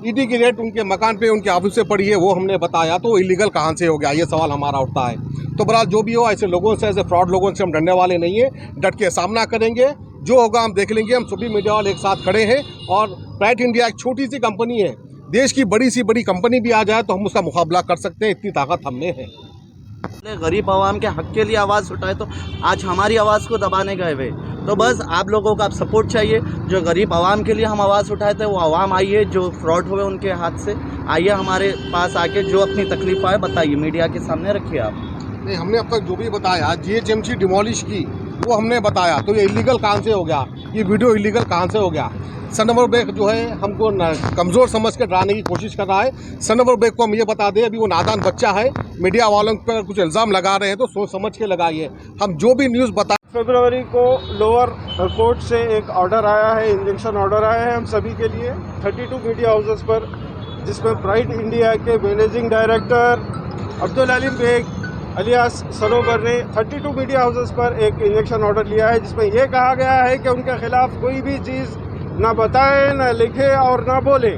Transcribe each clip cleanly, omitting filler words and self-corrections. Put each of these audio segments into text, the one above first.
ED की rate उनके मकान पे उनके ऑफिस से पड़ी है, वो हमने बताया, तो इलीगल कहाँ से हो गया, ये सवाल हमारा उठता है। तो बहरहाल जो भी हो, ऐसे लोगों से, ऐसे फ्रॉड लोगों से हम डरने वाले नहीं है, डट के सामना करेंगे, जो होगा हम देख लेंगे। हम सभी मीडिया वाले एक साथ खड़े हैं और प्राइड इंडिया एक छोटी सी कंपनी है, देश की बड़ी सी बड़ी कंपनी भी आ जाए तो हम उसका मुकाबला कर सकते हैं, इतनी ताकत हम में है। गरीब आवाम के हक के लिए आवाज़ उठाए, तो आज हमारी आवाज़ को दबाने गए हुए। तो बस आप लोगों का सपोर्ट चाहिए, जो गरीब आवाम के लिए हम आवाज़ उठाए थे, वो आवाम आइए, जो फ्रॉड हुए उनके हाथ से आइए हमारे पास आके, जो अपनी तकलीफ आए बताइए, मीडिया के सामने रखिए आप। नहीं, हमने अब तक जो भी बताया, जीएचएमसी डिमोलिश की, वो हमने बताया, तो ये इलीगल कहाँ से हो गया, ये वीडियो इलीगल कहाँ से हो गया। सनवर बेग जो है हमको कमज़ोर समझ के डराने की कोशिश कर रहा है। सनवर बेग को हम ये बता दें, अभी वो नादान बच्चा है, मीडिया वालों पर कुछ इल्ज़ाम लगा रहे हैं तो सोच समझ के लगाइए। हम जो भी न्यूज़ बता, फरवरी को लोअर कोर्ट से एक ऑर्डर आया है, इंजंक्शन ऑर्डर आया है हम सभी के लिए 32 मीडिया हाउसेस पर, जिसमें प्राइड इंडिया के managing director Abdul Aleem Baig alias Sanobar ने 32 मीडिया हाउसेस पर एक इंजंक्शन ऑर्डर लिया है, जिसमें यह कहा गया है कि उनके खिलाफ कोई भी चीज़ ना बताए, ना लिखे और ना बोले।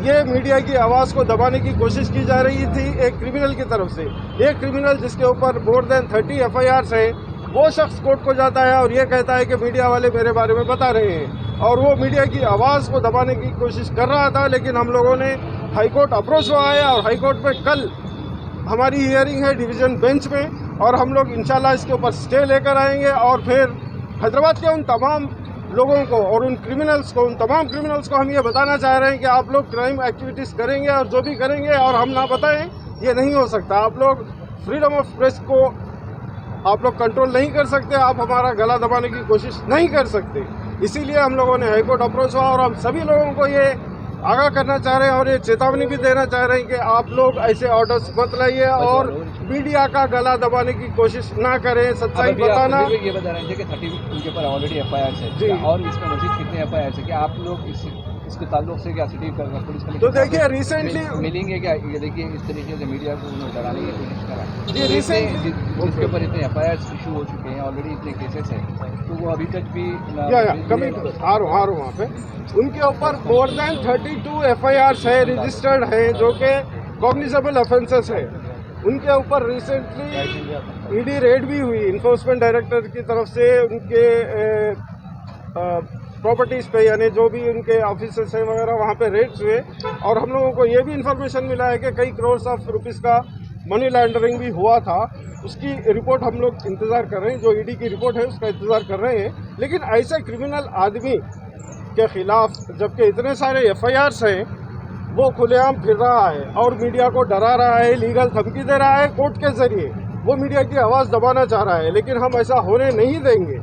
ये मीडिया की आवाज़ को दबाने की कोशिश की जा रही थी एक क्रिमिनल की तरफ से। एक क्रिमिनल जिसके ऊपर मोर देन 30 FIRs हैं, वो शख्स कोर्ट को जाता है और ये कहता है कि मीडिया वाले मेरे बारे में बता रहे हैं, और वो मीडिया की आवाज़ को दबाने की कोशिश कर रहा था। लेकिन हम लोगों ने हाईकोर्ट अप्रोच हुआ है और हाईकोर्ट में कल हमारी हियरिंग है डिवीज़न बेंच में, और हम लोग इंशाल्लाह इसके ऊपर स्टे लेकर आएंगे और फिर हैदराबाद के उन तमाम लोगों को और उन क्रिमिनल्स को, उन तमाम क्रिमिनल्स को हम ये बताना चाह रहे हैं कि आप लोग क्राइम एक्टिविटीज़ करेंगे और जो भी करेंगे और हम ना बताएं, ये नहीं हो सकता। आप लोग फ्रीडम ऑफ प्रेस को आप लोग कंट्रोल नहीं कर सकते, आप हमारा गला दबाने की कोशिश नहीं कर सकते। इसीलिए हम लोगों ने हाईकोर्ट अप्रोच हुआ और हम सभी लोगों को ये आगाह करना चाह रहे हैं और ये चेतावनी भी देना चाह रहे हैं कि आप लोग ऐसे ऑर्डर्स मत लाइए और मीडिया का गला दबाने की कोशिश ना करें। सच्चाई बताना। ये बता रहे थे कि 30 उनके ऊपर ऑलरेडी FIRs है जी, और इसमें मजीद कितने FIRs है, कि आप लोग इसके ताल्लुक से क्या सिटी पुलिस का तो देखिए रिसेंटली मिलेंगे क्या, ये देखिए इस तरीके से मीडिया को डराने की कोशिश कर रहा है जी। रिसेंटली जिसके ऊपर इतने FIRs इशू हो चुके हैं, ऑलरेडी इतने केसेस हैं, तो वो अभी तक भी कमी आ रहा हूँ वहाँ पे, उनके ऊपर मोर देन 32 FIRs है, रजिस्टर्ड है, जो कि कॉग्निजेबल ऑफेंसेस है। उनके ऊपर रिसेंटली ईडी रेड भी हुई इन्फोर्समेंट डायरेक्टर की तरफ से, उनके प्रॉपर्टीज़ पे, यानी जो भी उनके ऑफिसेस हैं वगैरह, वहाँ पे रेड्स हुए। और हम लोगों को ये भी इंफॉर्मेशन मिला है कि कई करोड़ ऑफ रुपीज़ का मनी लॉन्ड्रिंग भी हुआ था। उसकी रिपोर्ट हम लोग इंतज़ार कर रहे हैं, जो ईडी की रिपोर्ट है उसका इंतज़ार कर रहे हैं। लेकिन ऐसे क्रिमिनल आदमी के खिलाफ जबकि इतने सारे FIRs हैं, वो खुलेआम फिर रहा है और मीडिया को डरा रहा है, लीगल धमकी दे रहा है कोर्ट के जरिए, वो मीडिया की आवाज़ दबाना चाह रहा है। लेकिन हम ऐसा होने नहीं देंगे।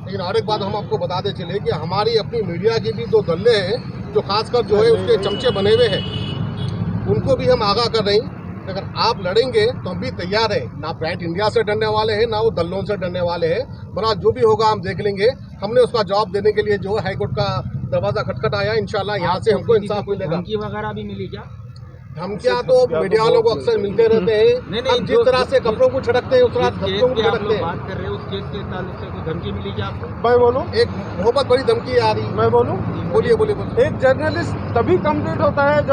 लेकिन और एक बात हम आपको बताते चले कि हमारी अपनी मीडिया की भी 2 दल्ले हैं, जो खासकर जो है उसके चमचे बने हुए हैं, उनको भी हम आगाह कर रहे हैं। अगर आप लड़ेंगे तो हम भी तैयार हैं, ना प्राइड इंडिया से डरने वाले हैं, ना वो दल्लों से डरने वाले हैं। बड़ा जो भी होगा हम देख लेंगे। हमने उसका जवाब देने के लिए जो है हाईकोर्ट का दरवाजा खटखटाया, इंशाल्लाह यहाँ से हमको इंसाफ मिलेगा। धमकी वगैरह भी मिली क्या? धमकियाँ तो मीडिया वालों को अक्सर मिलते रहते हैं। हम जिस तरह से कपड़ों को छिड़कते हैं उस तरह धमकियों को छिड़कते हैं। बात कर रहे हैं उस केस के ताल्लुक से कोई धमकी मिली क्या आपको? मैं बोलूँ, एक बहुत बड़ी धमकी आ रही। मैं बोलूँ? बोलिए। एक जर्नलिस्ट तभी कंप्लीट होता है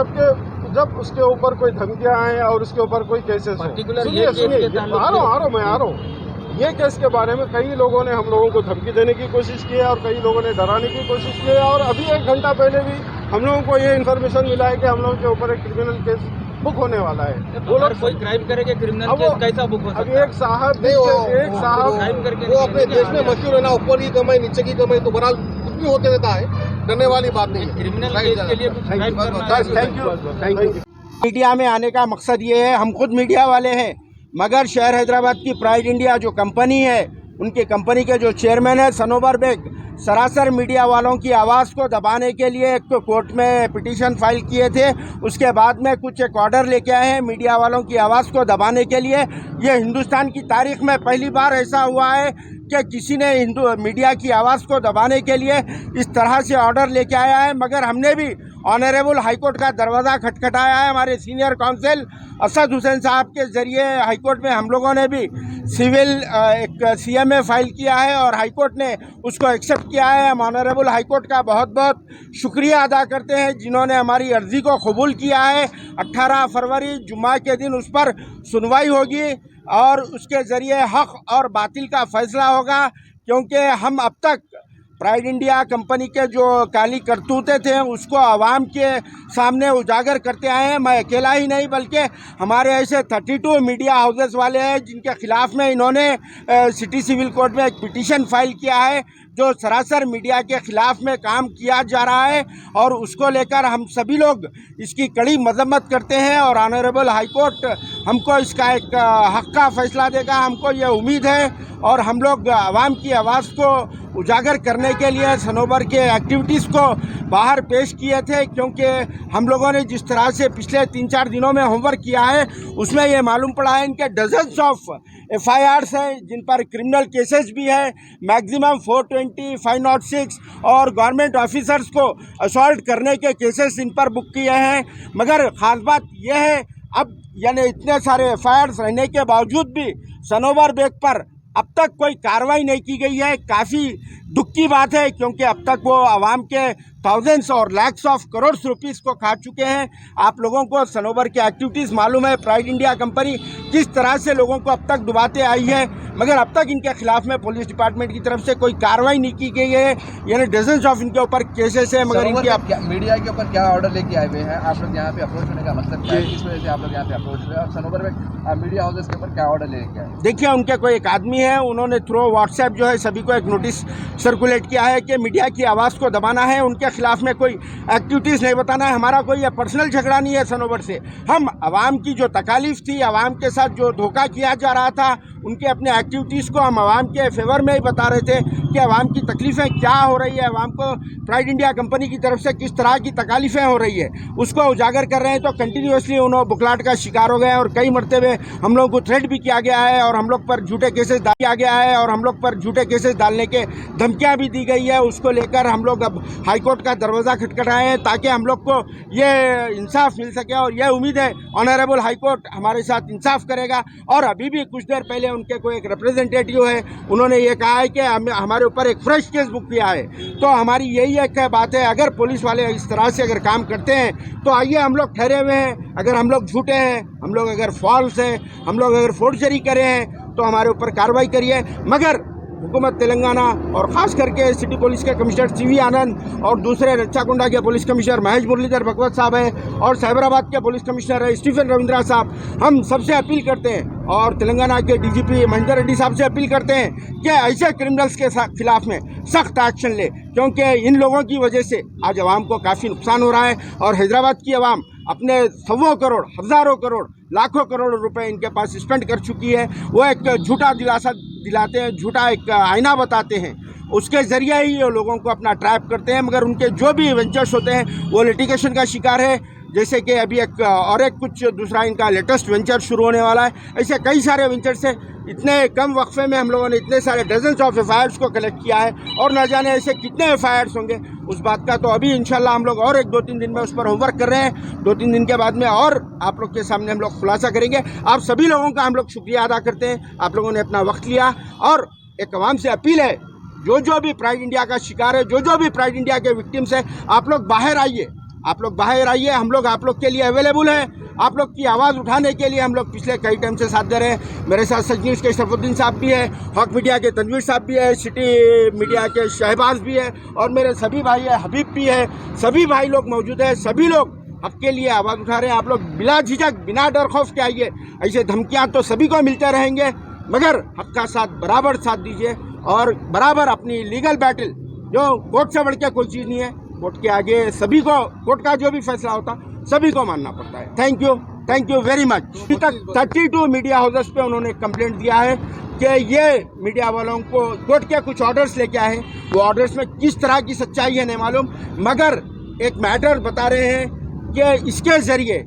जब उसके ऊपर कोई धमकियां आए और उसके ऊपर कोई केसेस हो। सुनिए, आ रहा हूँ। ये केस के बारे में कई लोगों ने हम लोगों को धमकी देने की कोशिश की है और कई लोगों ने डराने की कोशिश की है। और अभी 1 घंटा पहले भी हम लोगों को ये इन्फॉर्मेशन मिला है कि हम लोगों के ऊपर एक क्रिमिनल केस बुक होने वाला है। वो लोग कोई क्राइम करेंगे, क्रिमिनल केस कैसा बुक हो सकता है? अभी एक साहब क्राइम करके वो अपने देश में मशहूर है ना, ऊपर की कमाई नीचे की कमाई, तो बहरहाल कुछ भी होते रहता है, डरने वाली बात नहीं है। क्रिमिनल केस के लिए कुछ क्राइम करना है। Thank you. मीडिया में आने का मकसद ये है, हम खुद मीडिया वाले हैं, मगर शहर हैदराबाद की प्राइड इंडिया जो कंपनी है, उनकी कंपनी के जो चेयरमैन है सनोवर बेग, सरासर मीडिया वालों की आवाज़ को दबाने के लिए एक तो कोर्ट में पिटीशन फाइल किए थे, उसके बाद में कुछ एक ऑर्डर लेके आए हैं मीडिया वालों की आवाज़ को दबाने के लिए। ये हिंदुस्तान की तारीख में पहली बार ऐसा हुआ है कि किसी ने मीडिया की आवाज़ को दबाने के लिए इस तरह से ऑर्डर लेके आया है। मगर हमने भी ऑनरेबल हाईकोर्ट का दरवाज़ा खटखटाया है। हमारे सीनियर काउंसिल असद हुसैन साहब के ज़रिए हाईकोर्ट में हम लोगों ने भी सिविल एक CMA फाइल किया है और हाईकोर्ट ने उसको एक्सेप्ट किया है। हम ऑनरेबल हाईकोर्ट का बहुत बहुत शुक्रिया अदा करते हैं जिन्होंने हमारी अर्ज़ी को कबूल किया है। 18 फरवरी जुम्मा के दिन उस पर सुनवाई होगी और उसके ज़रिए हक़ और बातिल का फ़ैसला होगा, क्योंकि हम अब तक प्राइड इंडिया कंपनी के जो काली करतूतें थे उसको आवाम के सामने उजागर करते आए हैं। मैं अकेला ही नहीं बल्कि हमारे ऐसे 32 मीडिया हाउसेस वाले हैं जिनके ख़िलाफ़ में इन्होंने सिटी सिविल कोर्ट में एक पिटीशन फाइल किया है जो सरासर मीडिया के ख़िलाफ़ में काम किया जा रहा है, और उसको लेकर हम सभी लोग इसकी कड़ी मजम्मत करते हैं और ऑनरेबल हाई कोर्ट हमको इसका एक हक़ का फ़ैसला देगा, हमको ये उम्मीद है। और हम लोग आवाम की आवाज़ को उजागर करने के लिए सनोबर के एक्टिविटीज़ को बाहर पेश किए थे, क्योंकि हम लोगों ने जिस तरह से पिछले 3-4 दिनों में होमवर्क किया है उसमें ये मालूम पड़ा है इनके डजन्स ऑफ FIRs हैं जिन पर क्रिमिनल केसेस भी है, मैक्सिमम 420, 506 और गवर्नमेंट ऑफिसर्स को असॉल्ट करने के केसेस इन पर बुक किए हैं। मगर ख़ास बात यह है अब यानी इतने सारे FIRs रहने के बावजूद भी सनोबर बेग पर अब तक कोई कार्रवाई नहीं की गई है। काफ़ी दुख की बात है, क्योंकि अब तक वो आवाम के थाउजेंड्स और लैक्स ऑफ करोड़ रुपीस को खा चुके हैं। आप लोगों को सनोबर की एक्टिविटीज़ मालूम है, प्राइड इंडिया कंपनी किस तरह से लोगों को अब तक डुबाते आई है, मगर अब तक इनके खिलाफ में पुलिस डिपार्टमेंट की तरफ से कोई कार्रवाई नहीं की गई है। यानी डजन्स ऑफ इनके ऊपर केसेस है, मगर इनके मीडिया के ऊपर क्या ऑर्डर लेके आए हुए हैं आप लोग यहाँ पे अप्रोच होने का मतलब क्या है, किस वजह से आप लोग यहाँ पे अप्रोच हुए और सनोबर में मीडिया हाउसेस के ऊपर क्या ऑर्डर लेके आए? देखिए, उनके कोई एक आदमी है, उन्होंने थ्रू व्हाट्सएप जो है सभी को एक नोटिस सर्कुलेट किया है कि मीडिया की आवाज़ को दबाना है, उनके खिलाफ में कोई एक्टिविटीज़ नहीं बताना है। हमारा कोई पर्सनल झगड़ा नहीं है सनोबर से। हम आवाम की जो तकालीफ थी, आवाम के साथ जो धोखा किया जा रहा था, उनके अपने एक्टिविटीज़ को हम आवाम के फेवर में ही बता रहे थे कि आवाम की तकलीफ़ें क्या हो रही है, आवाम को प्राइड इंडिया कंपनी की तरफ से किस तरह की तकालीफ़ें हो रही है उसको उजागर कर रहे हैं। तो कंटिन्यूसली उन्होंने बुखलाहट का शिकार हो गए और कई मरतबे हम लोग को थ्रेट भी किया गया है और हम लोग पर झूठे केसेस डाल किया गया है और हम लोग पर झूठे केसेस डालने के धमकियाँ भी दी गई है। उसको लेकर हम लोग अब हाईकोर्ट का दरवाज़ा खटखटाए हैं ताकि हम लोग को ये इंसाफ मिल सके, और यह उम्मीद है ऑनरेबल हाईकोर्ट हमारे साथ इंसाफ करेगा। और अभी भी कुछ देर पहले उनके कोई एक रिप्रेजेंटेटिव है, उन्होंने ये कहा है कि हमारे ऊपर एक फ्रेश केस बुक किया है। तो हमारी यही एक बात है, अगर पुलिस वाले इस तरह से अगर काम करते हैं तो आइए, हम लोग ठहरे हुए हैं। अगर हम लोग झूठे हैं, हम लोग अगर फॉल्स हैं, हम लोग अगर फोर्जरी करे हैं तो हमारे ऊपर कार्रवाई करिए। मगर हुकूमत तेलंगाना और ख़ास करके सिटी पुलिस के कमिश्नर CV आनंद और दूसरे रच्चाकुंडा के पुलिस कमिश्नर महेश मुरलीधर भगवत साहब हैं और साइबराबाद के पुलिस कमिश्नर है स्टीफन रविंद्रा साहब, हम सबसे अपील करते हैं और तेलंगाना के DGP महेंदर रेड्डी साहब से अपील करते हैं कि ऐसे क्रिमिनल्स के खिलाफ में सख्त एक्शन ले, क्योंकि इन लोगों की वजह से आज आवाम को काफ़ी नुकसान हो रहा है। और हैदराबाद की आवाम अपने सौों करोड़, हज़ारों करोड़, लाखों करोड़ रुपए इनके पास स्पेंड कर चुकी है। वो एक झूठा दिलासा दिलाते हैं, झूठा एक आईना बताते हैं, उसके ज़रिए ही ये लोगों को अपना ट्रैप करते हैं। मगर उनके जो भी वेंचर्स होते हैं वो लिटिगेशन का शिकार है, जैसे कि अभी एक कुछ दूसरा इनका लेटेस्ट वेंचर शुरू होने वाला है। ऐसे कई सारे वेंचर्स हैं। इतने कम वक्फे में हम लोगों ने इतने सारे डजन्स ऑफ FIRs को कलेक्ट किया है और न जाने ऐसे कितने FIRs होंगे उस बात का तो अभी इंशाल्लाह हम लोग और 1-2-3 दिन में उस पर होमवर्क कर रहे हैं। 2-3 दिन के बाद में और आप लोग के सामने हम लोग खुलासा करेंगे। आप सभी लोगों का हम लोग शुक्रिया अदा करते हैं, आप लोगों ने अपना वक्त लिया। और एक आवाम से अपील है, जो भी प्राइड इंडिया का शिकार है, जो भी प्राइड इंडिया के विक्टिम्स हैं, आप लोग बाहर आइए, आप लोग बाहर आइए। हम लोग आप लोग के लिए अवेलेबल है। आप लोग की आवाज़ उठाने के लिए हम लोग पिछले कई टाइम से साथ दे रहे हैं। मेरे साथ सच न्यूज़ के शरफुद्दीन साहब भी है, हक मीडिया के तनवीर साहब भी है, सिटी मीडिया के शहबाज भी है और मेरे सभी भाई है, हबीब भी है। सभी भाई लोग मौजूद है, सभी लोग हक के लिए आवाज़ उठा रहे हैं। आप लोग बिला झिझक, बिना डर खौफ के आइए। ऐसे धमकियाँ तो सभी को मिलते रहेंगे, मगर हक का साथ बराबर साथ दीजिए और बराबर अपनी लीगल बैटल, जो कोर्ट से बढ़ के कोई चीज़ नहीं है, कोर्ट के आगे सभी को, कोर्ट का जो भी फैसला होता सभी को मानना पड़ता है। Thank you very much. अभी तक 32 मीडिया हाउसेस पे उन्होंने कंप्लेंट दिया है कि ये मीडिया वालों को कोर्ट के कुछ ऑर्डर्स लेके आए हैं, वो ऑर्डर्स में किस तरह की सच्चाई है नहीं मालूम, मगर एक मैटर बता रहे हैं कि इसके ज़रिए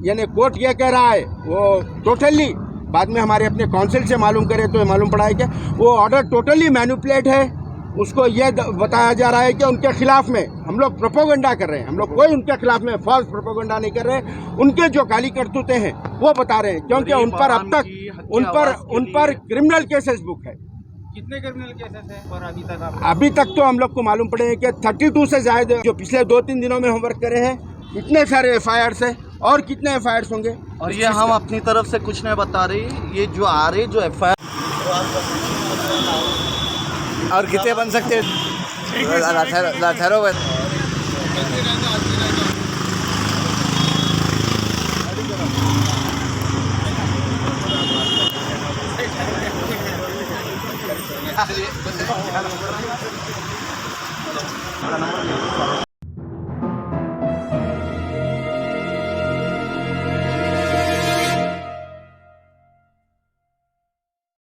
यानी कोर्ट ये कह रहा है, वो टोटली बाद में हमारे अपने काउंसिल से मालूम करे तो मालूम पड़ा है कि वो ऑर्डर टोटली मैनिपुलेट है, उसको ये बताया जा रहा है कि उनके खिलाफ में हम लोग प्रोपोगंडा कर रहे हैं। हम लोग कोई उनके खिलाफ में फॉल्स प्रोपोगंडा नहीं कर रहे, उनके जो काली करतूतें हैं वो बता रहे हैं, क्योंकि उन पर अब तक उन पर क्रिमिनल केसेस बुक है। कितने क्रिमिनल केसेस हैं और अभी तक आप अभी तक तो हम लोग को मालूम पड़े हैं कि 32 से ज्यादा जो पिछले 2-3 दिनों में होमवर्क करे हैं, इतने सारे FIRs है और कितने FIRs होंगे। और ये हम अपनी तरफ से कुछ नहीं बता रही, ये जो आ रही जो FIR और कितने बन सकते हैं? ठहरो बता